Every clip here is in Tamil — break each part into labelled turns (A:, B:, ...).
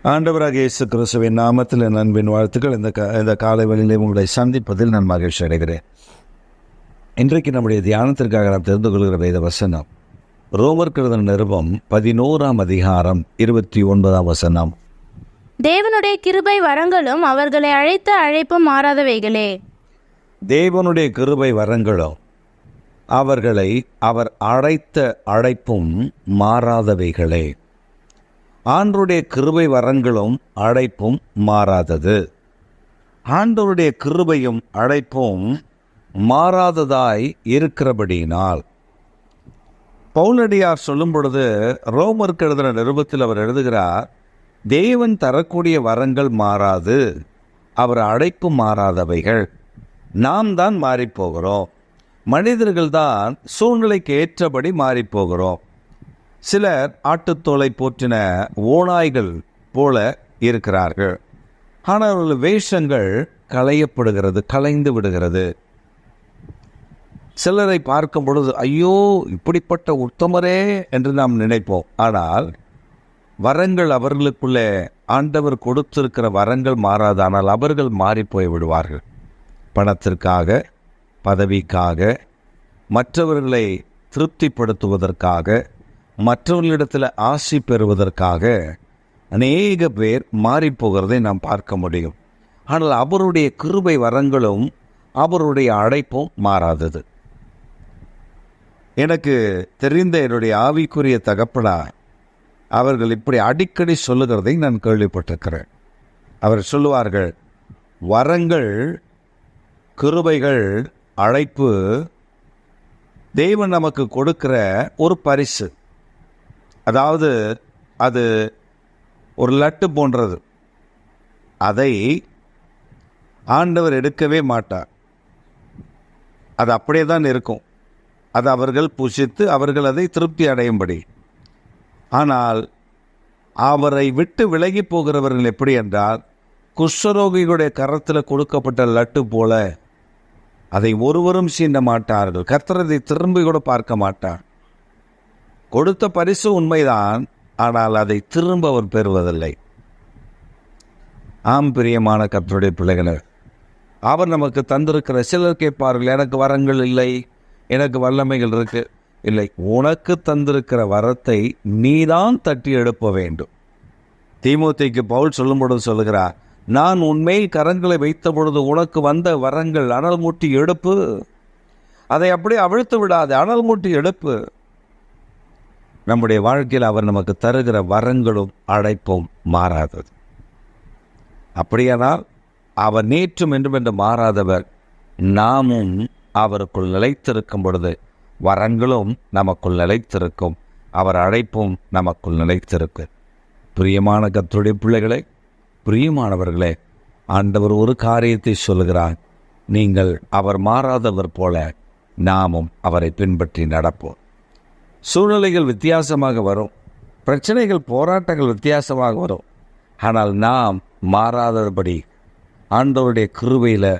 A: ஆண்டவராக இயேசு கிறிஸ்துவின் நாமத்தில் என் அன்பின் வாழ்த்துக்கள். இந்த காலை வேளையிலே உங்களை சந்திப்பதில் நான் மகிழ்ச்சி அடைகிறேன். இன்றைக்கு நம்முடைய தியானத்திற்காக நாம் தெரிந்து கொள்கிற வேத வசனம் ரோமருக்கு எழுதின நிருபம் 11ஆம் அதிகாரம் 29ஆம் வசனம்.
B: தேவனுடைய கிருபை வரங்களும் அவர்களை அழைத்த அழைப்பும் மாறாதவைகளே.
A: தேவனுடைய கிருபை வரங்களும் அவர்களை அவர் அழைத்த அழைப்பும் மாறாதவைகளே. ஆண்டவருடைய கிருபை வரங்களும் அழைப்பும் மாறாதது. ஆண்டவருடைய கிருபையும் அழைப்பும் மாறாததாய் இருக்கிறபடியினால் பவுலடியார் சொல்லும் பொழுது ரோமருக்கு எழுதின நிருபத்தில் அவர் எழுதுகிறார், தேவன் தரக்கூடிய வரங்கள் மாறாது, அவர் அழைப்பு மாறாதவைகள். நாம் தான் மாறிப்போகிறோம். மனிதர்கள்தான் சூழ்நிலைக்கு ஏற்றபடி மாறிப்போகிறோம். சிலர் ஆட்டுத்தோலை போற்றின ஓநாய்கள் போல இருக்கிறார்கள். ஆனால் அவர்கள் வேஷங்கள் களைந்து விடுகிறது. சிலரை பார்க்கும் பொழுது ஐயோ இப்படிப்பட்ட உத்தமரே என்று நாம் நினைப்போம். ஆனால் வரங்கள் அவர்களுக்குள்ளே ஆண்டவர் கொடுத்திருக்கிற வரங்கள் மாறாது. ஆனால் அவர்கள் மாறிப்போய் விடுவார்கள். பணத்திற்காக, பதவிக்காக, மற்றவர்களை திருப்திப்படுத்துவதற்காக, மற்றவர்களிடத்தில் ஆசி பெறுவதற்காக அநேக பேர் மாறிப்போகிறதை நாம் பார்க்க முடியும். ஆனால் அவருடைய கிருபை வரங்களும் அவருடைய அழைப்பும் மாறாதது. எனக்கு தெரிந்த என்னுடைய ஆவிக்குரிய தகப்பனார் அவர்கள் இப்படி அடிக்கடி சொல்லுகிறதை நான் கேள்விப்பட்டிருக்கிறேன். அவர் சொல்லுவார்கள், வரங்கள், கிருபைகள், அழைப்பு தேவன் நமக்கு கொடுக்கிற ஒரு பரிசு. அதாவது அது ஒரு லட்டு போன்றது. அதை ஆண்டவர் எடுக்கவே மாட்டார். அது அப்படியே தான் இருக்கும். அது அவர்கள் புசித்து அவர்கள் அதை திருப்தி அடையும்படி. ஆனால் அவரை விட்டு விலகி போகிறவர்கள் எப்படி என்றால், குஷ்டரோகிகளுடைய கரத்தில் கொடுக்கப்பட்ட லட்டு போல அதை ஒருவரும் சீண்ட மாட்டார்கள். கர்த்தர் அதை திரும்பி கூட பார்க்க மாட்டார். கொடுத்த பரிசு உண்மைதான், ஆனால் அதை திரும்ப அவர் பெறுவதில்லை. ஆம் பிரியமான கர்த்தருடைய பிள்ளைகளே, அவர் நமக்கு தந்திருக்கிற, சிலர் கேட்பார்கள், எனக்கு வரங்கள் இல்லை, எனக்கு வல்லமைகள் இருக்கு. இல்லை, உனக்கு தந்திருக்கிற வரத்தை நீதான் தட்டி எழுப்ப வேண்டும். தீமோத்தேயுக்கு பவுல் சொல்லும் பொழுது சொல்லுகிறார், நான் உன்மேல் கரங்களை வைத்த பொழுது உனக்கு வந்த வரங்கள் அனல் மூட்டி எடுப்பு. அதை அப்படியே அவிழ்த்து விடாது, அனல் மூட்டி எடுப்பு. நம்முடைய வாழ்க்கையில் அவர் நமக்கு தருகிற வரங்களும் அழைப்பும் மாறாதது. அப்படியானால் அவர் நேற்றும் என்றும் என்று மாறாதவர். நாமும் அவருக்குள் நிலைத்திருக்கும் பொழுது வரங்களும் நமக்குள் நிலைத்திருக்கும், அவர் அழைப்பும் நமக்குள் நிலைத்திருக்கும். பிரியமான கர்த்தருடைய பிள்ளைகளே, பிரியமானவர்களே, ஆண்டவர் ஒரு காரியத்தை சொல்லுகிறார், நீங்கள் அவர் மாறாதவர் போல நாமும் அவரை பின்பற்றி நடப்போம். சூழ்நிலைகள் வித்தியாசமாக வரும், பிரச்சனைகள், போராட்டங்கள் வித்தியாசமாக வரும். ஆனால் நாம் மாறாதபடி ஆண்டவருடைய கிருபையில்,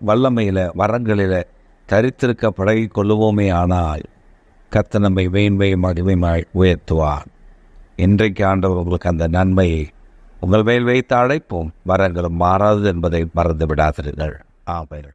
A: வல்லமையில், வரங்களில் தரித்திருக்க பழகி கொள்ளுவோமே. ஆனால் கர்த்தர் நம்மை மேன்மையும் மகிமையாய் உயர்த்துவார். இன்றைக்கு ஆண்டவர் உங்களுக்கு அந்த நன்மையை உங்கள் மேல் வைத்து அழைப்போம். வரங்களும் மாறாது என்பதை மறந்து விடாதீர்கள். ஆமென்.